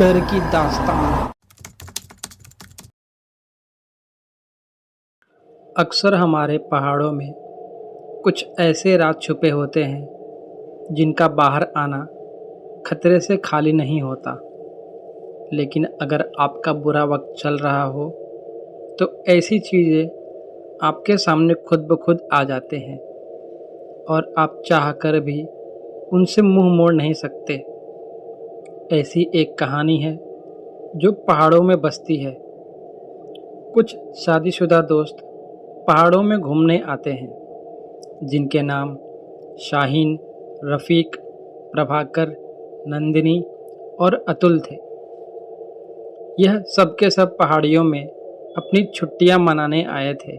डर की दास्तान। अक्सर हमारे पहाड़ों में कुछ ऐसे राज छुपे होते हैं जिनका बाहर आना खतरे से खाली नहीं होता। लेकिन अगर आपका बुरा वक्त चल रहा हो तो ऐसी चीज़ें आपके सामने खुद ब खुद आ जाते हैं और आप चाहकर भी उनसे मुंह मोड़ नहीं सकते। ऐसी एक कहानी है जो पहाड़ों में बसती है। कुछ शादीशुदा दोस्त पहाड़ों में घूमने आते हैं जिनके नाम शाहीन, रफ़ीक, प्रभाकर, नंदिनी और अतुल थे। यह सब के सब पहाड़ियों में अपनी छुट्टियां मनाने आए थे।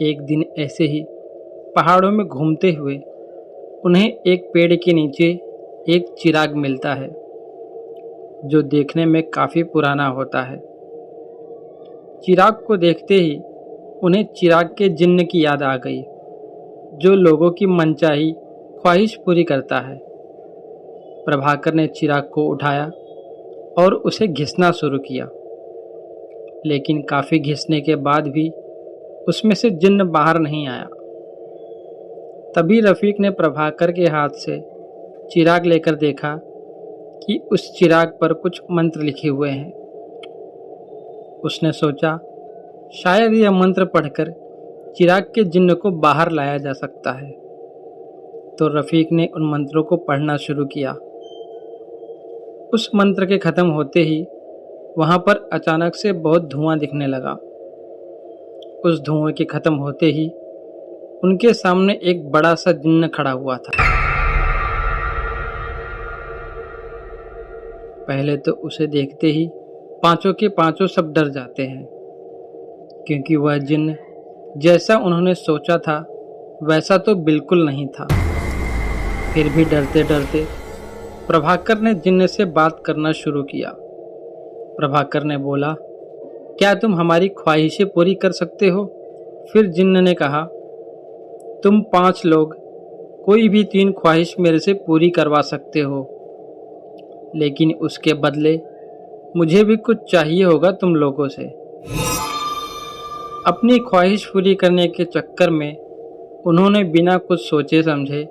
एक दिन ऐसे ही पहाड़ों में घूमते हुए उन्हें एक पेड़ के नीचे एक चिराग मिलता है जो देखने में काफ़ी पुराना होता है। चिराग को देखते ही उन्हें चिराग के जिन्न की याद आ गई जो लोगों की मनचाही ख्वाहिश पूरी करता है। प्रभाकर ने चिराग को उठाया और उसे घिसना शुरू किया, लेकिन काफ़ी घिसने के बाद भी उसमें से जिन्न बाहर नहीं आया। तभी रफ़ीक ने प्रभाकर के हाथ से चिराग लेकर देखा कि उस चिराग पर कुछ मंत्र लिखे हुए हैं। उसने सोचा शायद यह मंत्र पढ़कर चिराग के जिन्न को बाहर लाया जा सकता है। तो रफ़ीक ने उन मंत्रों को पढ़ना शुरू किया। उस मंत्र के ख़त्म होते ही वहाँ पर अचानक से बहुत धुआं दिखने लगा। उस धुएं के ख़त्म होते ही उनके सामने एक बड़ा सा जिन्न खड़ा हुआ था। पहले तो उसे देखते ही पांचों के पांचों सब डर जाते हैं, क्योंकि वह जिन्न जैसा उन्होंने सोचा था वैसा तो बिल्कुल नहीं था। फिर भी डरते डरते प्रभाकर ने जिन्न से बात करना शुरू किया। प्रभाकर ने बोला, क्या तुम हमारी ख्वाहिशें पूरी कर सकते हो? फिर जिन्न ने कहा, तुम 5 लोग कोई भी 3 ख्वाहिश मेरे से पूरी करवा सकते हो, लेकिन उसके बदले मुझे भी कुछ चाहिए होगा तुम लोगों से। अपनी ख्वाहिश पूरी करने के चक्कर में उन्होंने बिना कुछ सोचे समझे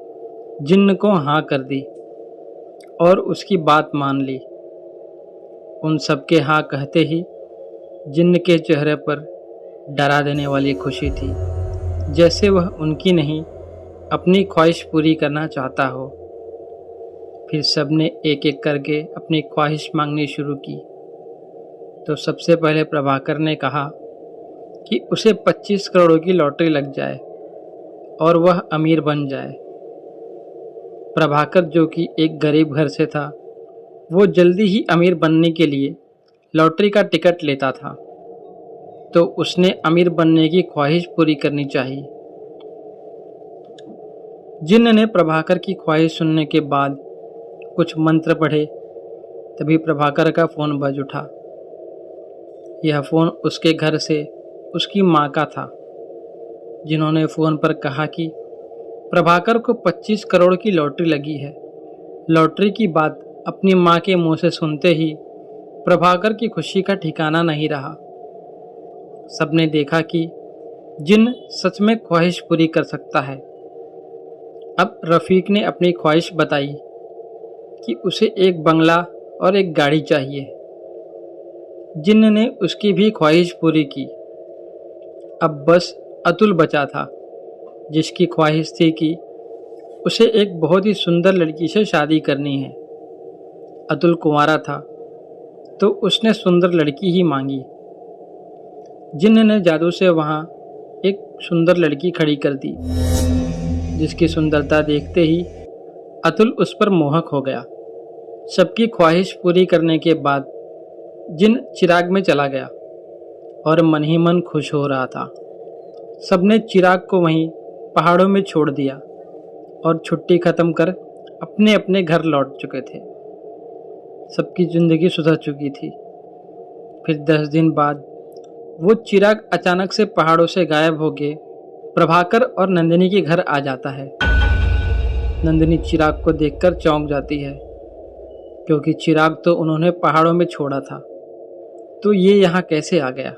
जिन्न को हाँ कर दी और उसकी बात मान ली। उन सबके हाँ कहते ही जिन्न के चेहरे पर डरा देने वाली खुशी थी, जैसे वह उनकी नहीं अपनी ख्वाहिश पूरी करना चाहता हो। फिर सबने एक एक करके अपनी ख्वाहिश मांगनी शुरू की। तो सबसे पहले प्रभाकर ने कहा कि उसे 25 करोड़ की लॉटरी लग जाए और वह अमीर बन जाए। प्रभाकर, जो कि एक गरीब घर से था, वो जल्दी ही अमीर बनने के लिए लॉटरी का टिकट लेता था, तो उसने अमीर बनने की ख्वाहिश पूरी करनी चाहिए। जिन्न ने प्रभाकर की ख्वाहिश सुनने के बाद कुछ मंत्र पढ़े। तभी प्रभाकर का फ़ोन बज उठा। यह फ़ोन उसके घर से उसकी माँ का था, जिन्होंने फ़ोन पर कहा कि प्रभाकर को 25 करोड़ की लॉटरी लगी है। लॉटरी की बात अपनी माँ के मुंह से सुनते ही प्रभाकर की खुशी का ठिकाना नहीं रहा। सबने देखा कि जिन्न सच में ख्वाहिश पूरी कर सकता है। अब रफ़ीक ने अपनी ख्वाहिश बताई कि उसे एक बंगला और एक गाड़ी चाहिए। जिन्न ने उसकी भी ख्वाहिश पूरी की। अब बस अतुल बचा था, जिसकी ख्वाहिश थी कि उसे एक बहुत ही सुंदर लड़की से शादी करनी है। अतुल कुंवारा था, तो उसने सुंदर लड़की ही मांगी। जिन्न ने जादू से वहाँ एक सुंदर लड़की खड़ी कर दी, जिसकी सुंदरता देखते ही अतुल उस पर मोहक हो गया। सबकी ख्वाहिश पूरी करने के बाद जिन्न चिराग में चला गया और मन ही मन खुश हो रहा था। सबने चिराग को वहीं पहाड़ों में छोड़ दिया और छुट्टी ख़त्म कर अपने अपने घर लौट चुके थे। सबकी ज़िंदगी सुधर चुकी थी। फिर 10 दिन बाद वो चिराग अचानक से पहाड़ों से गायब हो गए प्रभाकर और नंदिनी के घर आ जाता है। नंदिनी चिराग को देखकर चौंक जाती है। क्योंकि चिराग तो उन्होंने पहाड़ों में छोड़ा था, तो ये यहाँ कैसे आ गया।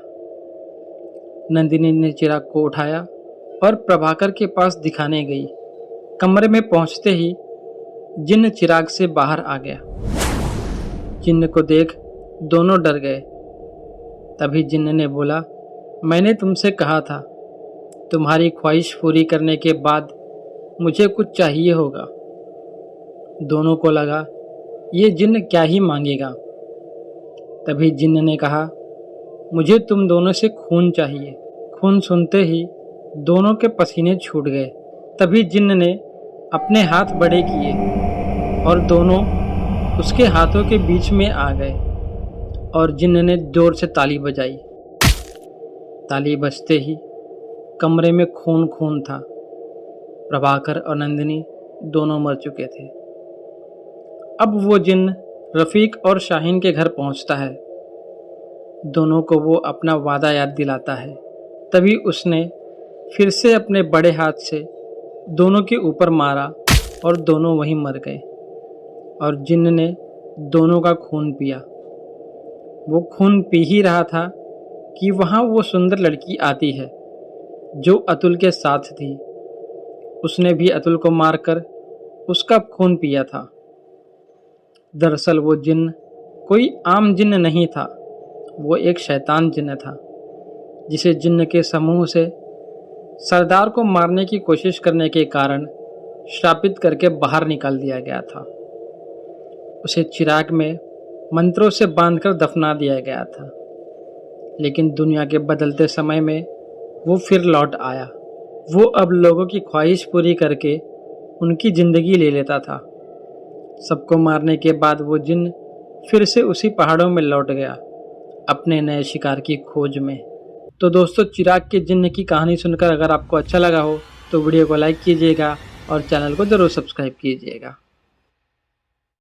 नंदिनी ने चिराग को उठाया और प्रभाकर के पास दिखाने गई। कमरे में पहुंचते ही जिन्न चिराग से बाहर आ गया। जिन्न को देख दोनों डर गए। तभी जिन्न ने बोला, मैंने तुमसे कहा था तुम्हारी ख्वाहिश पूरी करने के बाद मुझे कुछ चाहिए होगा। दोनों को लगा ये जिन्न क्या ही मांगेगा। तभी जिन्न ने कहा, मुझे तुम दोनों से खून चाहिए। खून सुनते ही दोनों के पसीने छूट गए। तभी जिन्न ने अपने हाथ बड़े किए और दोनों उसके हाथों के बीच में आ गए और जिन्न ने जोर से ताली बजाई। ताली बजते ही कमरे में खून खून था। प्रभाकर और नंदिनी दोनों मर चुके थे। अब वो जिन्न रफ़ीक और शाहीन के घर पहुंचता है। दोनों को वो अपना वादा याद दिलाता है। तभी उसने फिर से अपने बड़े हाथ से दोनों के ऊपर मारा और दोनों वहीं मर गए। और जिन्न ने दोनों का खून पिया। वो खून पी ही रहा था कि वहाँ वो सुंदर लड़की आती है जो अतुल के साथ थी। उसने भी अतुल को मारकर उसका खून पिया था। दरअसल वो जिन्न कोई आम जिन्न नहीं था, वो एक शैतान जिन्न था जिसे जिन्न के समूह से सरदार को मारने की कोशिश करने के कारण श्रापित करके बाहर निकाल दिया गया था। उसे चिराग में मंत्रों से बांधकर दफना दिया गया था। लेकिन दुनिया के बदलते समय में वो फिर लौट आया। वो अब लोगों की ख्वाहिश पूरी करके उनकी ज़िंदगी ले लेता था। सबको मारने के बाद वो जिन्न फिर से उसी पहाड़ों में लौट गया अपने नए शिकार की खोज में। तो दोस्तों, चिराग के जिन्न की कहानी सुनकर अगर आपको अच्छा लगा हो तो वीडियो को लाइक कीजिएगा और चैनल को ज़रूर सब्सक्राइब कीजिएगा।